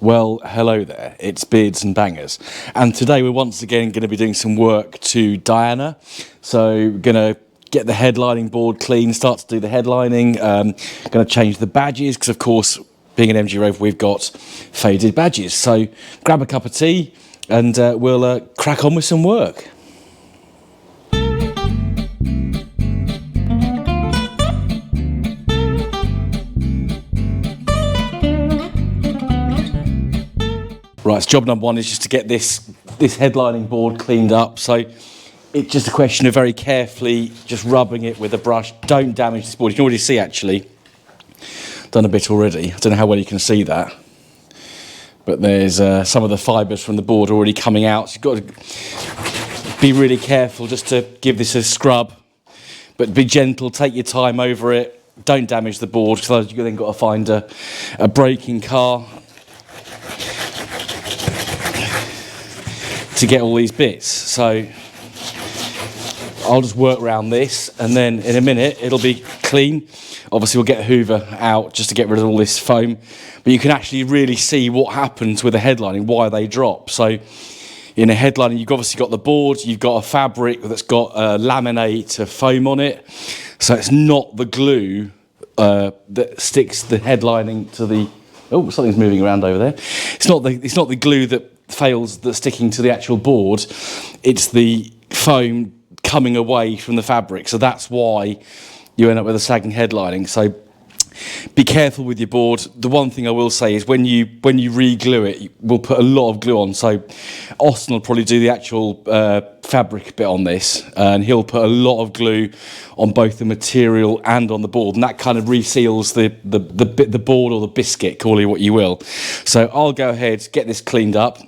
Well, hello there, it's Beards and Bangers, and today we're once again going to be doing some work to Diana. So we're going to get the headlining board clean, start to do the headlining, going to change the badges, because of course, being an MG Rover, we've got faded badges. So grab a cup of tea and we'll crack on with some work. Right, so job number one is just to get this headlining board cleaned up. So it's just a question of very carefully just rubbing it with a brush. Don't damage this board. You can already see, actually, done a bit already. I don't know how well you can see that, but there's some of the fibres from the board already coming out. So you've got to be really careful just to give this a scrub, but be gentle, take your time over it. Don't damage the board, because you've then got to find a braking car to get all these bits. So I'll just work around this, and then in a minute it'll be clean. Obviously we'll get a hoover out just to get rid of all this foam, but you can actually really see what happens with the headlining, why they drop. So in a headlining, you've obviously got the board, you've got a fabric that's got laminate foam on it, so it's not the glue that sticks the headlining to the... Oh, something's moving around over there. It's not the glue that that's sticking to the actual board. It's the foam coming away from the fabric, so that's why you end up with a sagging headlining. So be careful with your board. The one thing I will say is when you re-glue it, we'll put a lot of glue on. So Austin will probably do the actual fabric bit on this, and he'll put a lot of glue on both the material and on the board, and that kind of reseals the board, or the biscuit, call it what you will. So I'll go ahead, get this cleaned up,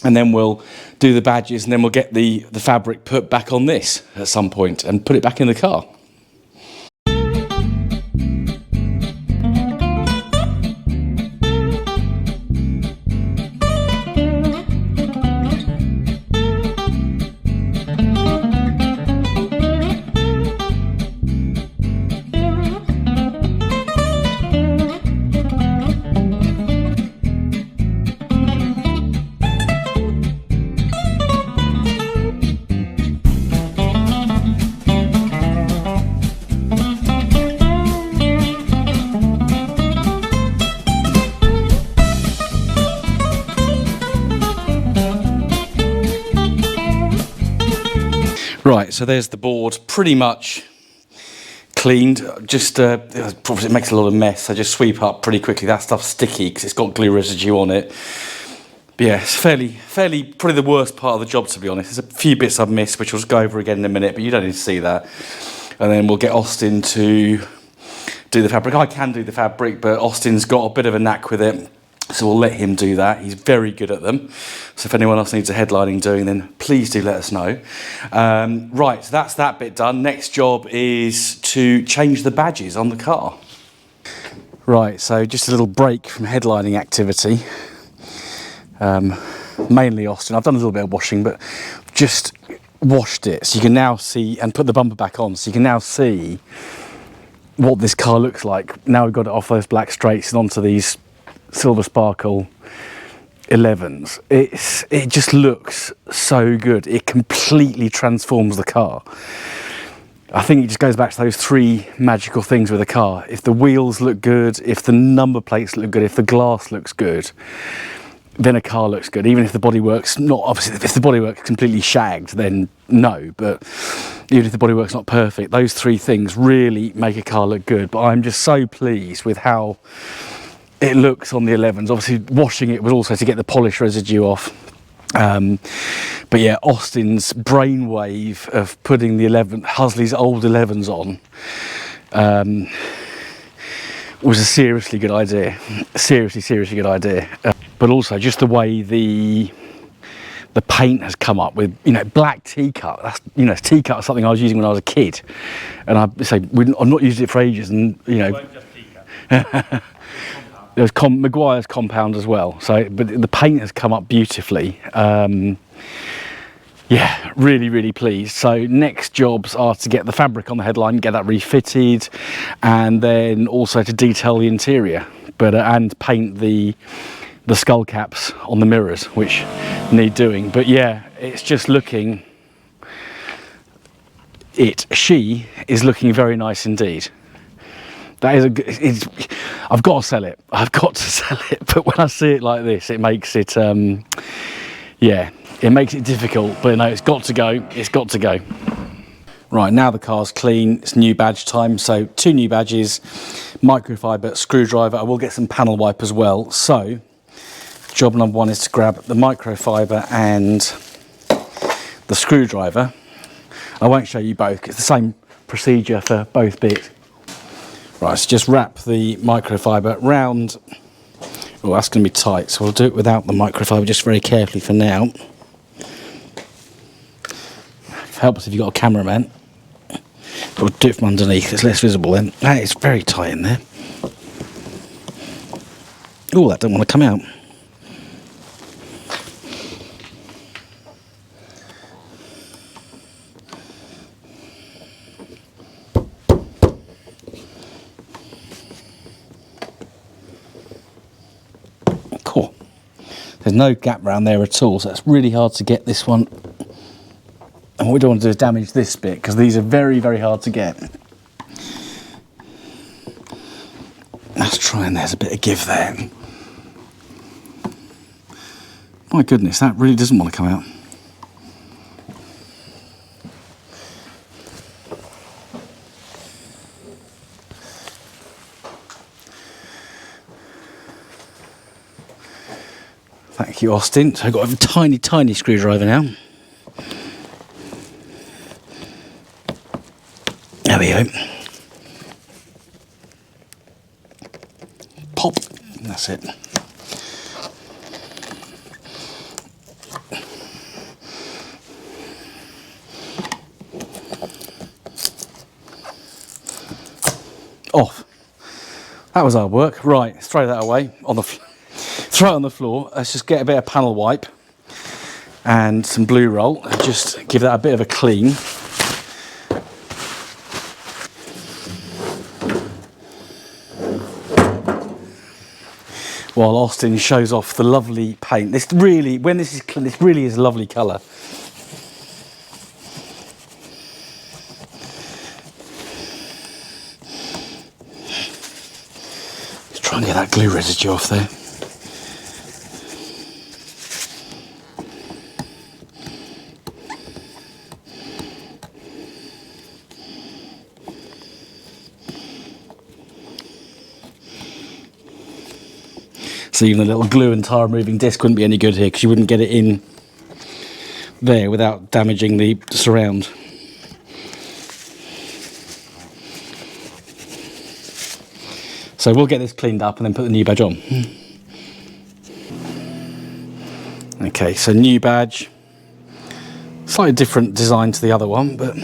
and then we'll do the badges, and then we'll get the fabric put back on this at some point and put it back in the car. Right, so there's the board pretty much cleaned. Just it makes a lot of mess, so just sweep up pretty quickly. That stuff's sticky because it's got glue residue on it. But yeah, it's fairly probably the worst part of the job, to be honest. There's a few bits I've missed, which we'll go over again in a minute, but you don't need to see that. And then we'll get Austin to do the fabric. I can do the fabric, but Austin's got a bit of a knack with it, so we'll let him do that. He's very good at them. So if anyone else needs a headlining doing, then please do let us know. Right, so that's that bit done. Next job is to change the badges on the car. Right, so just a little break from headlining activity. Mainly Austin. I've done a little bit of washing, but just washed it. So you can now see, and put the bumper back on, so you can now see what this car looks like. Now we've got it off those black straights and onto these Silver Sparkle 11s. It just looks so good. It completely transforms the car. I think it just goes back to those three magical things with a car. If the wheels look good, if the number plates look good, if the glass looks good, then a car looks good. Even if the bodywork's not, obviously if the bodywork's completely shagged, then no, but even if the bodywork's not perfect, those three things really make a car look good. But I'm just so pleased with how it looks on the 11s. Obviously washing it was also to get the polish residue off. But yeah, Austin's brainwave of putting the Husley's old 11s on was a seriously good idea. Seriously good idea. But also just the way the paint has come up with, black T-cut. That's, T-cut is something I was using when I was a kid, and I've not used it for ages. And It won't just T-cut. There's Meguiar's compound as well. So, but the paint has come up beautifully. Yeah, really pleased. So next jobs are to get the fabric on the headline, get that refitted, and then also to detail the interior, but and paint the the skull caps on the mirrors, which need doing. But yeah, it's just looking, she is looking very nice indeed. That is I've got to sell it. I've got to sell it. But when I see it like this, it makes it, yeah, it makes it difficult. But no, it's got to go. It's got to go. Right, now the car's clean. It's new badge time. So 2 new badges, microfiber, screwdriver. I will get some panel wipe as well. So job number 1 is to grab the microfiber and the screwdriver. I won't show you both. It's the same procedure for both bits. Right, so just wrap the microfiber round. Oh, that's going to be tight, so we'll do it without the microfiber just very carefully for now. Helps if you've got a cameraman. But we'll do it from underneath, it's less visible then. That is very tight in there. Oh, that doesn't want to come out. Cool. There's no gap around there at all, so it's really hard to get this one. And what we don't want to do is damage this bit, because these are very, very hard to get. Let's try, and there's a bit of give there. My goodness, that really doesn't want to come out. Thank you, Austin. So I've got a tiny, tiny screwdriver now. There we go. Pop. That's it. Off. That was hard work. Right, let's throw that away on the throw it on the floor. Let's just get a bit of panel wipe and some blue roll and just give that a bit of a clean. While Austin shows off the lovely paint. This really, when this is clean, this really is a lovely colour. Let's try and get that glue residue off there. So even the little glue and tire removing disc wouldn't be any good here, because you wouldn't get it in there without damaging the surround. So we'll get this cleaned up and then put the new badge on. Okay, so new badge. Slightly different design to the other one, but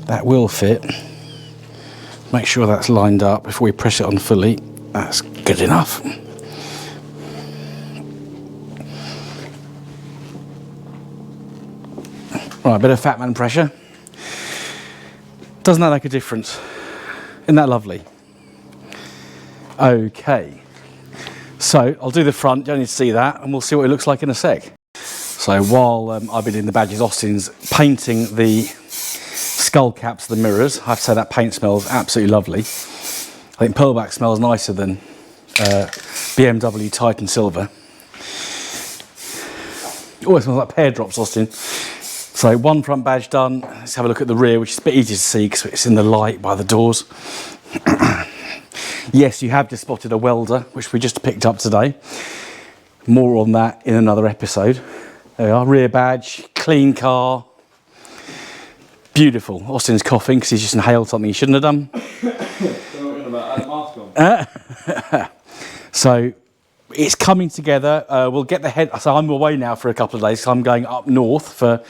that will fit. Make sure that's lined up before we press it on fully. That's good enough. Right, a bit of fat man pressure. Doesn't that make a difference? Isn't that lovely? Okay, so I'll do the front, you don't need to see that, and we'll see what it looks like in a sec. So while I've been doing the badges, Austin's painting the skull caps, the mirrors. I have to say that paint smells absolutely lovely. I think Pearlback smells nicer than BMW Titan Silver. Oh, it smells like pear drops, Austin. So 1 front badge done. Let's have a look at the rear, which is a bit easier to see because it's in the light by the doors. Yes, you have just spotted a welder, which we just picked up today. More on that in another episode. There we are, rear badge, clean car. Beautiful. Austin's coughing because he's just inhaled something he shouldn't have done. So it's coming together. We'll get the head. So I'm away now for a couple of days. So I'm going up north for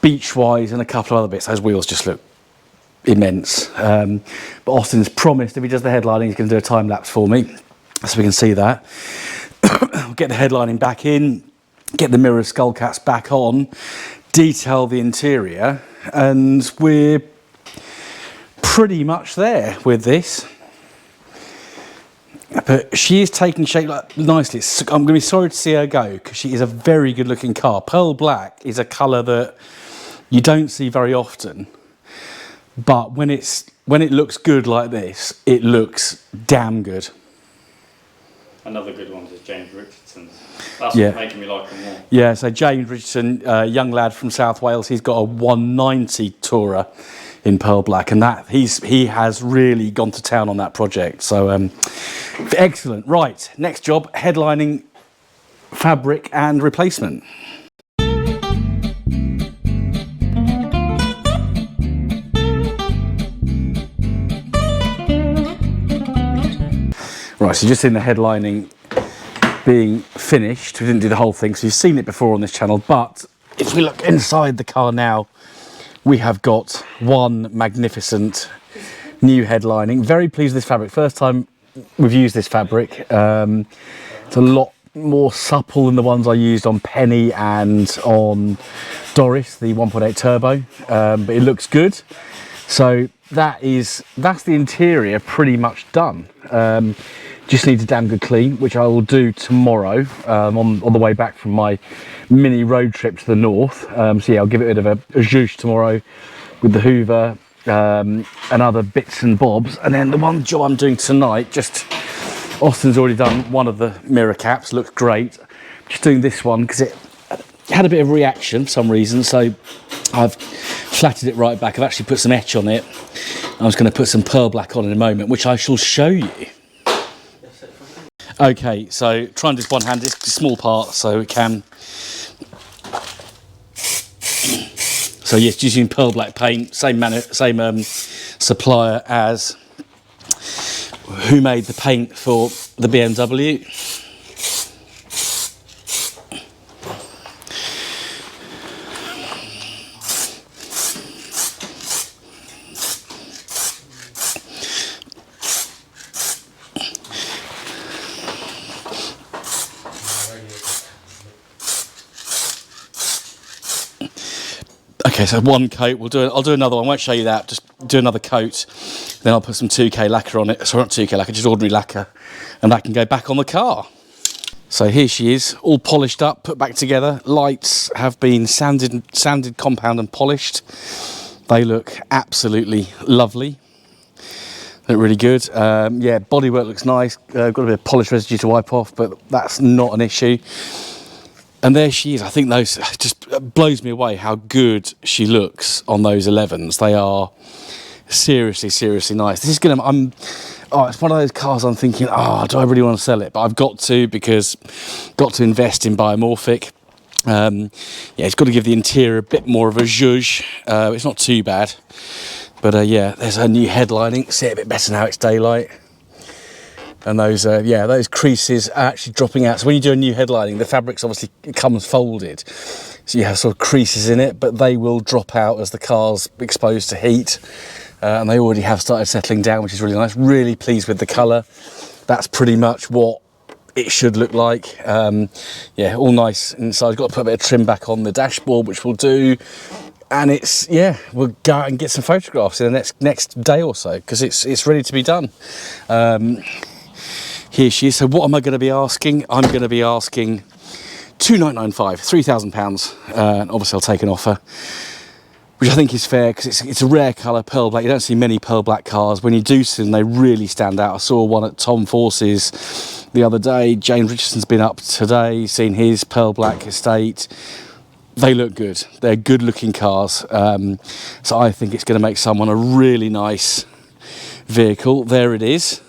Beachwise and a couple of other bits. Those wheels just look immense. But Austin's promised if he does the headlining, he's going to do a time lapse for me, so we can see that. We'll get the headlining back in, get the mirror skull caps back on, detail the interior, and we're pretty much there with this. But she is taking shape like, nicely. I'm going to be sorry to see her go because she is a very good looking car. Pearl black is a colour that you don't see very often, but when it looks good like this, it looks damn good. Another good one is James Richardson's. That's Yeah. what's making me like him more. Yeah, so James Richardson, young lad from South Wales, he's got a 190 Tourer in pearl black, and that he has really gone to town on that project. So excellent. Right, next job, headlining, fabric and replacement. Right, so just in the headlining being finished. We didn't do the whole thing, so you've seen it before on this channel, but if we look inside the car now, we have got one magnificent new headlining. Very pleased with this fabric. First time we've used this fabric. It's a lot more supple than the ones I used on Penny and on Doris, the 1.8 turbo, but it looks good. So that's the interior pretty much done. Just needs a damn good clean, which I will do tomorrow on the way back from my mini road trip to the north. So yeah, I'll give it a bit of a zhuzh tomorrow with the Hoover and other bits and bobs. And then the one job I'm doing tonight, just Austin's already done one of the mirror caps, looks great. Just doing this one because it had a bit of reaction for some reason, so I've flatted it right back. I've actually put some etch on it. I was going to put some pearl black on in a moment, which I shall show you. Okay, so try and do this one hand. It's a small part, so it can. So yes, using pearl black paint, same supplier as who made the paint for the BMW. Okay, so one coat. I'll do another one. I won't show you that. Just do another coat. Then I'll put some 2K lacquer on it. Sorry, not 2K lacquer, just ordinary lacquer, and that can go back on the car. So here she is, all polished up, put back together. Lights have been sanded compound and polished. They look absolutely lovely. Look really good. Yeah, bodywork looks nice. Got a bit of polish residue to wipe off, but that's not an issue. And there she is. I think those just blows me away how good she looks on those 11s. They are seriously, seriously nice. This is gonna. It's one of those cars I'm thinking, do I really want to sell it? But I've got to, because got to invest in biomorphic. Yeah, it's got to give the interior a bit more of a zhuzh. It's not too bad, but yeah, there's a new headlining. See it a bit better now. It's daylight. And those creases are actually dropping out. So when you do a new headlining, the fabric's obviously comes folded. So you have sort of creases in it, but they will drop out as the car's exposed to heat. And they already have started settling down, which is really nice. Really pleased with the colour. That's pretty much what it should look like. Yeah, all nice inside. I've got to put a bit of trim back on the dashboard, which we'll do. And we'll go out and get some photographs in the next day or so, because it's ready to be done. Here she is. So what am I going to be asking? I'm going to be asking £2,995, £3,000. And obviously I'll take an offer, which I think is fair, because it's a rare colour, pearl black. You don't see many pearl black cars. When you do see them, they really stand out. I saw one at Tom Force's the other day. James Richardson's been up today, seen his pearl black estate. They look good. They're good looking cars. So I think it's going to make someone a really nice vehicle. There it is,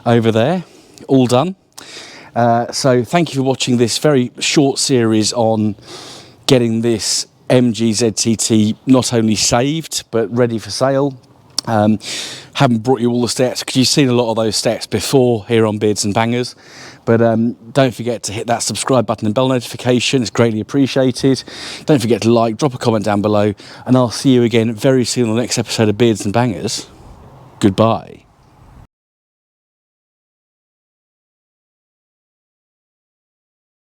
over there, all done. So thank you for watching this very short series on getting this MG ZTT not only saved but ready for sale. Haven't brought you all the steps because you've seen a lot of those steps before here on Beards and Bangers, but don't forget to hit that subscribe button and bell notification. It's greatly appreciated. Don't forget to like, drop a comment down below, and I'll see you again very soon on the next episode of Beards and Bangers. Goodbye.